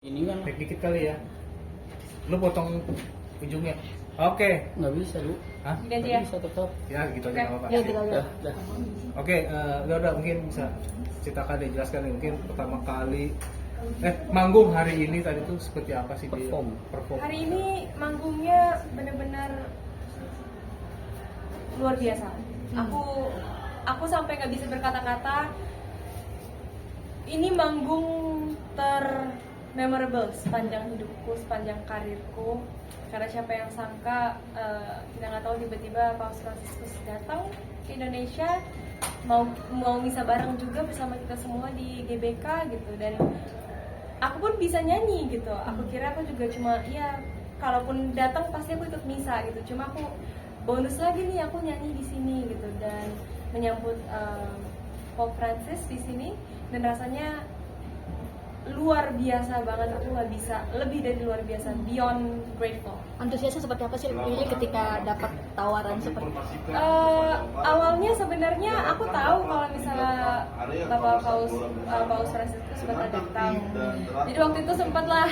Ini kan Naik dikit kali ya. Lu potong ujungnya. Oke. nggak bisa lu. Hah? Ganti Nggak ya. bisa tetap. Ya gitu aja nggak apa-apa. Ya, Dah, dah. Oke, udah mungkin bisa ceritakan deh, jelaskan deh mungkin pertama kali manggung hari ini tadi tuh seperti apa sih dia? Perform. Hari ini manggungnya benar-benar luar biasa. Aku sampai nggak bisa berkata-kata. Ini manggung memorable sepanjang hidupku, sepanjang karirku. Karena siapa yang sangka kita nggak tahu tiba-tiba Paus Franciscus datang ke Indonesia, mau misa bareng juga bersama kita semua di GBK gitu. Dan aku pun bisa nyanyi gitu. Aku kira aku juga cuma kalaupun datang pasti aku ikut misa gitu. Cuma aku bonus lagi nih, aku nyanyi di sini gitu dan menyambut Pope Francis di sini, dan rasanya luar biasa banget. Aku nggak bisa lebih dari luar biasa, beyond grateful. Antusiasnya seperti apa sih Lili ketika dapat tawaran seperti Awalnya sebenarnya aku tahu kalau misalnya Bapak Paus Franciscus bakal datang. Jadi waktu itu sempatlah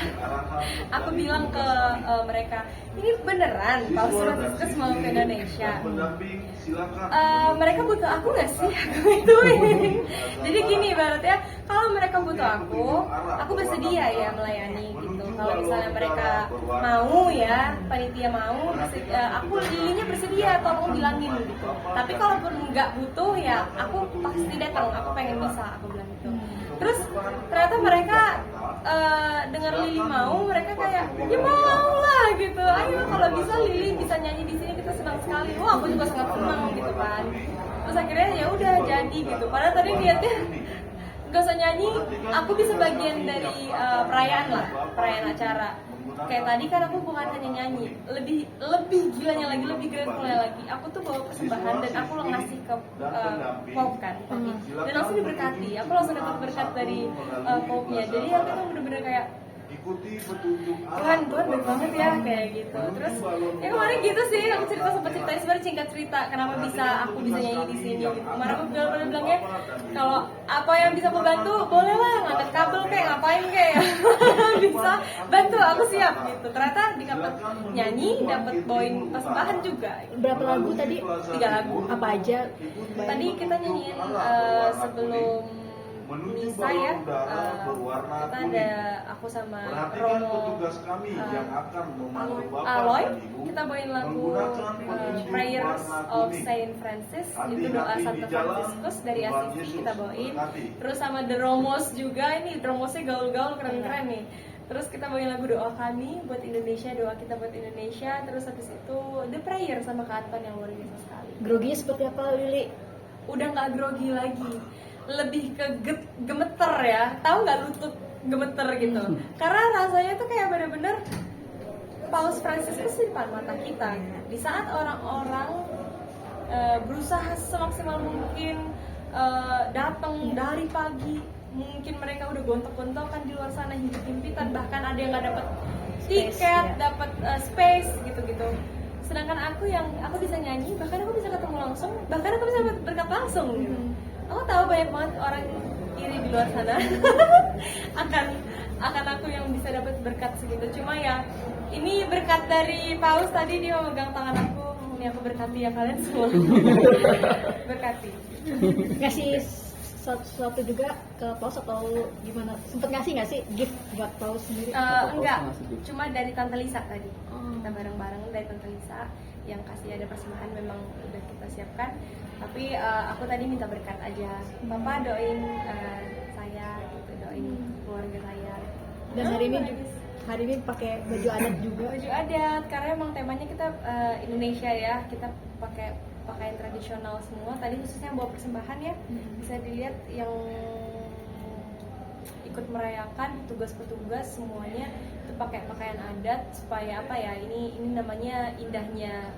aku bilang ke mereka, ini beneran Paus Franciscus mau ke Indonesia. Mereka butuh aku nggak sih? Aku gituin. Jadi gini ibaratnya, kalau mereka butuh aku bersedia ya melayani gitu. Kalau misalnya mereka mau ya, panitia mau, aku Lilinya bersedia, tolong bilangin gitu. Tapi kalaupun nggak butuh ya, aku pasti datang. Aku pengen bisa, aku bilang gitu. Terus ternyata mereka dengar Lili mau, mereka kayak ya mau lah gitu. Ayo kalau bisa Lili bisa nyanyi di sini, kita senang sekali. Wah aku juga sangat senang gitu kan. Terus akhirnya ya udah jadi gitu. Padahal tadi niatnya gak usah nyanyi, aku bisa bagian dari perayaan acara. Kayak tadi kan aku bukan hanya nyanyi, lebih gilanya lagi, lebih gratefulnya lagi. Aku tuh bawa persembahan dan aku ngasih ke Pope kan, dan langsung diberkati. Aku langsung dapat berkat dari Pope-nya. Jadi aku tuh bener-bener kayak Tuhan baik banget ya kayak gitu. Terus ya kemarin gitu sih, aku sempat ceritain sebenarnya singkat cerita kenapa aku bisa nyanyi di sini gitu. Kemarin aku bilangnya kalau apa yang bisa aku bantu boleh lah, ngangkat kabel kayak ngapain kayak bisa bantu, aku siap gitu. Ternyata dapat nyanyi, dapat bawain persembahan juga. berapa lagu tadi? 3 lagu. Apa aja? Tadi kita nyanyiin sebelum misa ya, kita ada aku sama Romo Aloy, kita bawain lagu Prayers of Saint Francis, itu doa Santo Franciscus dari Assisi kita bawain. Terus sama The Romos juga, ini The Romosnya gaul-gaul keren-keren nih. Terus kita bawain lagu doa kami buat Indonesia, doa kita buat Indonesia. Terus habis itu The Prayer sama Kak Anton yang luar biasa sekali. Groginya seperti apa Lili? Udah nggak grogi lagi, lebih ke gemeter ya, tahu nggak lutut gemeter gitu. Karena rasanya tuh kayak bener-bener Paus Franciscus di depan mata kita. Di saat orang-orang berusaha semaksimal mungkin datang dari pagi, mungkin mereka udah gontok-gontokan di luar sana, himpit-himpitan, bahkan ada yang nggak dapat tiket, dapat space gitu-gitu. Sedangkan aku bisa nyanyi, bahkan aku bisa ketemu langsung, bahkan aku bisa berkat langsung gitu. Aku tahu banyak banget orang iri di luar sana akan aku yang bisa dapat berkat segitu. Cuma ya ini berkat dari Paus, tadi dia memegang tangan aku, ini aku berkati ya kalian semua. Berkati. Ngasih sesuatu juga ke Paus atau gimana? Sempet ngasih nggak sih gift buat Paus sendiri? Enggak, cuma dari Tante Lisa tadi. Kita bareng-bareng dari Tante Lisa yang kasih ada persembahan, memang udah kita siapkan. Tapi aku tadi minta berkat aja. Papa doain saya gitu, doain keluarga saya. Dan hari ini pakai baju adat juga. Baju adat, karena emang temanya kita Indonesia ya. Kita pakai pakaian tradisional semua. Tadi khususnya bawa persembahan ya. Bisa dilihat yang ikut merayakan, petugas-petugas semuanya itu pakai pakaian adat supaya apa ya? Ini namanya indahnya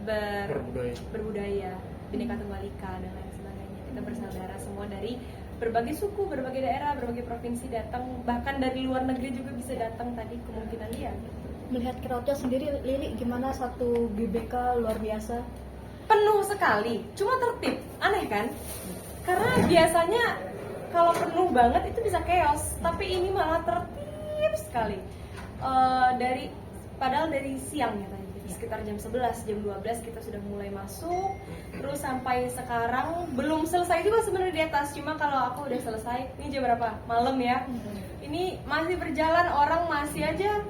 berbudaya, Bhinneka Tunggal Ika dan lain sebagainya. Kita bersaudara semua dari berbagai suku, berbagai daerah, berbagai provinsi datang, bahkan dari luar negeri juga bisa datang tadi kemungkinan dia. Melihat crowdnya sendiri, Lili gimana satu GBK luar biasa? Penuh sekali, cuma tertib, aneh kan? Karena biasanya kalau penuh banget itu bisa chaos, tapi ini malah tertib sekali. Padahal dari siang ya tadi, sekitar jam 11, jam 12 kita sudah mulai masuk, terus sampai sekarang belum selesai juga sebenarnya di atas. Cuma kalau aku udah selesai, ini jam berapa? Malam ya. Ini masih berjalan, orang masih aja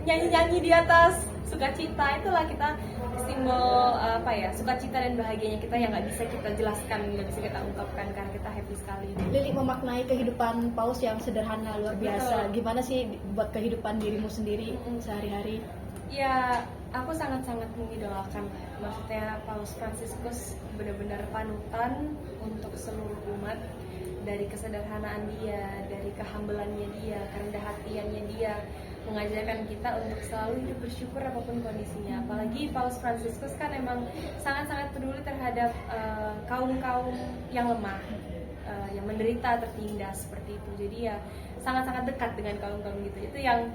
nyanyi-nyanyi di atas. Sukacita itulah kita simbol sukacita dan bahagianya kita yang nggak bisa kita jelaskan, nggak bisa kita ungkapkan karena kita happy sekali. Lili memaknai kehidupan paus yang sederhana luar biasa. Betul. Gimana sih buat kehidupan dirimu sendiri sehari-hari? Ya, aku sangat-sangat mengidolakan. Maksudnya Paus Fransiskus benar-benar panutan untuk seluruh umat. Dari kesederhanaan dia, dari kehambelannya dia, kerendah hatiannya dia, mengajarkan kita untuk selalu hidup bersyukur apapun kondisinya. Apalagi Paus Fransiskus kan emang sangat-sangat peduli terhadap kaum-kaum yang lemah, yang menderita, tertindas seperti itu. Jadi ya sangat-sangat dekat dengan kaum-kaum gitu. Itu yang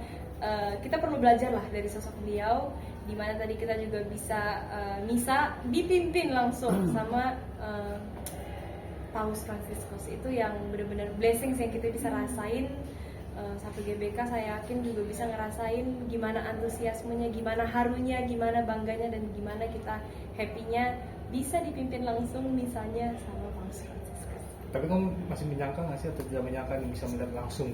kita perlu belajar lah dari sosok beliau. Dimana tadi kita juga bisa misa dipimpin langsung sama Paus Fransiskus. Itu yang benar-benar blessings yang kita bisa rasain. Satu GBK saya yakin juga bisa ngerasain gimana antusiasmenya, gimana harunya, gimana bangganya, dan gimana kita happy-nya bisa dipimpin langsung misalnya sama Paus Fransiskus. Tapi kamu masih menyangka nggak sih atau tidak menyangka nih bisa melihat langsung?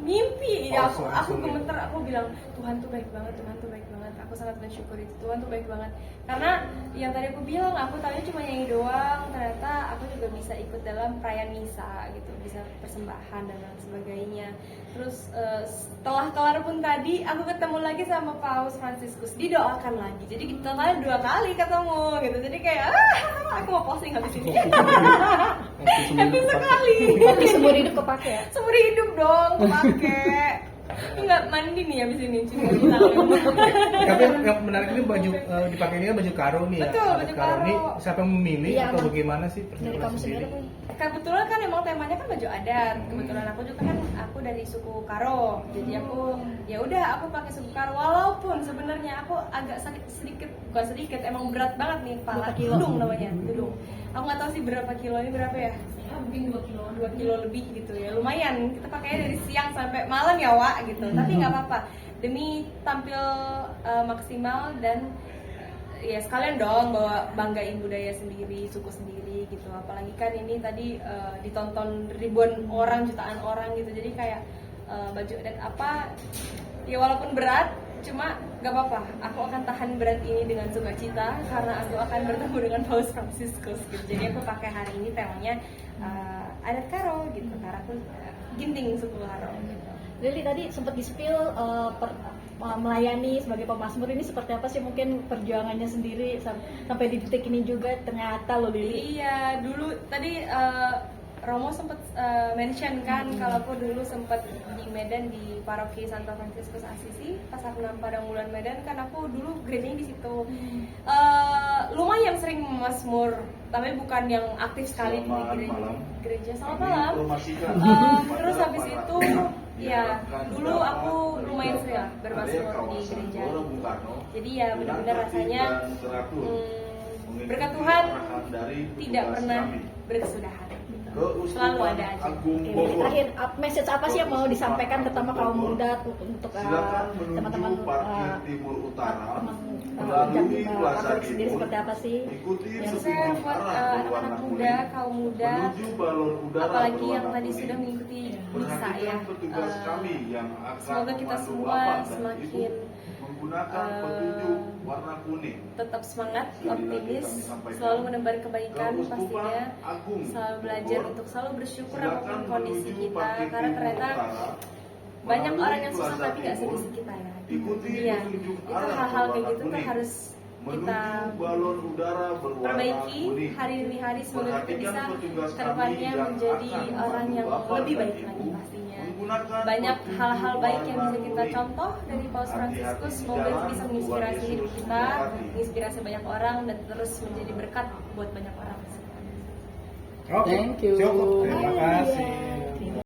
Mimpi ya, aku Langsung gemeter, aku bilang Tuhan tuh baik banget, Tuhan tuh baik banget. Aku sangat bersyukur itu, Tuhan tuh baik banget. Karena yang tadi aku bilang, aku tahunya cuma nyanyi doang, ternyata aku juga bisa ikut dalam perayaan misa gitu, bisa persembahan dan lain sebagainya. Terus setelah kelar pun tadi aku ketemu lagi sama Paus Fransiskus, didoakan lagi. Jadi kita 2 kali ketemu gitu. Jadi kayak aku mau posting habis ini. Happy sekali. Tapi seumur hidup kepake ya? Seumur hidup dong kepake. Enggak mandi nih abis ini cuma Tapi yang menarik ini baju dipakai ini kan baju karo nih ya. Betul, baju karo. Ini siapa yang memilih Iya, atau emang. bagaimana sih Dari persiapan kamu sendiri? Kebetulan kan emang temanya kan baju adat. Kebetulan aku juga kan aku dari suku Karo. Jadi aku ya udah aku pakai suku Karo, walaupun sebenarnya aku agak sedikit bukan sedikit, emang berat banget nih pala. Berapa kilo? Tudung namanya, tudung. Aku nggak tahu sih berapa kilo, ini berapa ya? Mungkin 2 kilo lebih gitu ya. Lumayan. Kita pakainya dari siang sampai malam ya, Wak gitu. Tapi nggak apa-apa. Demi tampil maksimal dan ya sekalian dong bawa banggain budaya sendiri, suku sendiri gitu. Apalagi kan ini tadi ditonton ribuan orang, jutaan orang gitu. Jadi kayak baju adat apa ya walaupun berat, cuma gak apa-apa. Aku akan tahan berat ini dengan sukacita karena aku akan bertemu dengan Paus Fransiskus gitu. Jadi aku pakai hari ini temanya adat Karo gitu. Karena aku ginting suku Karo gitu. Lili tadi sempat di-spill melayani sebagai pemazmur ini seperti apa sih mungkin perjuangannya sendiri sampai di titik ini juga ternyata loh Lili. Iya, dulu tadi Romo sempat mention kan kalau aku dulu sempat di Medan di paroki Santo Fransiskus Assisi, Pasar 6 Padang Medan kan aku dulu gerejanya di situ. Lumayan sering memazmur, tapi bukan yang aktif sekali di gereja. Selamat malam. Terus habis itu ya dulu aku lumayan sering lah bermazmur di gereja. Jadi ya benar-benar rasanya berkat Tuhan tidak pernah berkesudahan. Selalu ada aja. Oke, terakhir message apa sih yang mau disampaikan terutama kaum muda untuk teman-teman Katolik sendiri seperti apa sih? Yang saya buat anak-anak muda, kaum muda, apalagi yang tadi sudah mengikuti misa ya. Semoga kita semua semakin tetap semangat, optimis, selalu menebar kebaikan pastinya, selalu belajar untuk selalu bersyukur apapun kondisi kita, karena ternyata banyak orang yang susah tapi gak sedih kita ya. Iya, itu hal-hal kayak gitu kan harus kita perbaiki hari demi hari. Semoga kita bisa kedepannya menjadi orang yang lebih baik lagi pastinya. Banyak hal-hal baik yang bisa kita contoh dari Paus Fransiskus. Semoga itu bisa menginspirasi hidup kita, menginspirasi banyak orang, dan terus menjadi berkat buat banyak orang. Oke, Thank you. cukup. Terima kasih.